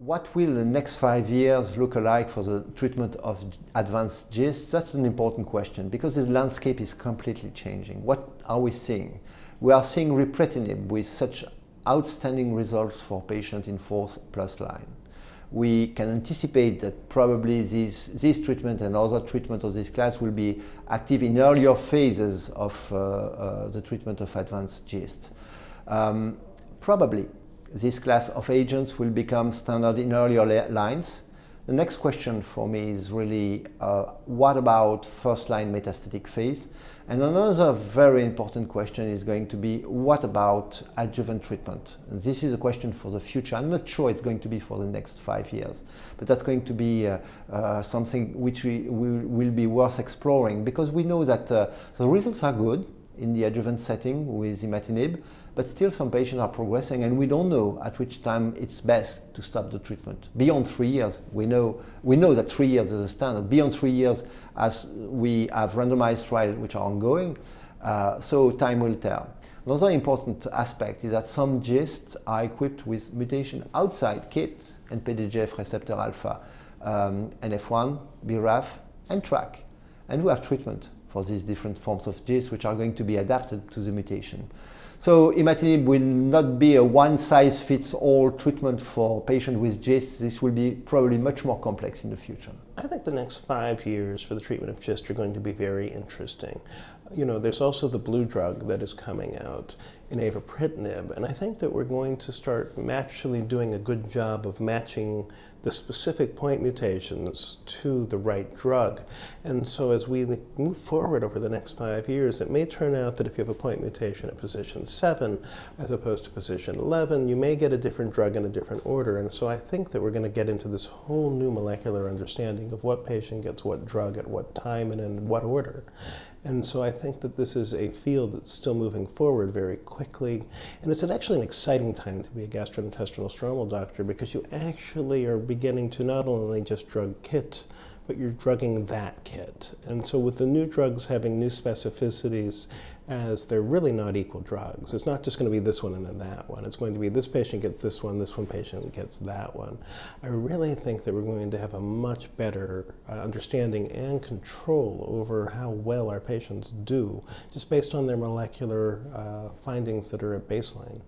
What will the next 5 years look like for the treatment of advanced GIST? That's an important question because this landscape is completely changing. What are we seeing? We are seeing ripretinib with such outstanding results for patients in 4th+ line. We can anticipate that probably this treatment and other treatment of this class will be active in earlier phases of the treatment of advanced GIST. Probably this class of agents will become standard in earlier lines. The next question for me is really what about first-line metastatic phase? And another very important question is going to be what about adjuvant treatment? And this is a question for the future. I'm not sure it's going to be for the next 5 years, but that's going to be something which will be worth exploring because we know that the results are good in the adjuvant setting with imatinib, but still some patients are progressing and we don't know at which time it's best to stop the treatment. Beyond 3 years, we know that 3 years is a standard. Beyond 3 years, as we have randomized trials which are ongoing, so time will tell. Another important aspect is that some GISTs are equipped with mutation outside KIT and PDGF receptor alpha, NF1, BRAF, and TRAC. And we have treatment for these different forms of GIST which are going to be adapted to the mutation. So imatinib will not be a one-size-fits-all treatment for patients with GIST. This will be probably much more complex in the future. I think the next 5 years for the treatment of GIST are going to be very interesting. You know, there's also the blue drug that is coming out in avapritinib, and I think that we're going to start actually doing a good job of matching the specific point mutations to the right drug. And so as we move forward over the next 5 years, it may turn out that if you have a point mutation at position 7 as opposed to position 11, you may get a different drug in a different order. And so I think that we're going to get into this whole new molecular understanding of what patient gets what drug at what time and in what order. And so I think that this is a field that's still moving forward very quickly. And it's actually an exciting time to be a gastrointestinal stromal doctor because you actually are beginning to not only just drug KIT, but you're drugging that KIT. And so with the new drugs having new specificities, as they're really not equal drugs. It's not just going to be this one and then that one. It's going to be this patient gets this one patient gets that one. I really think that we're going to have a much better understanding and control over how well our patients do, just based on their molecular findings that are at baseline.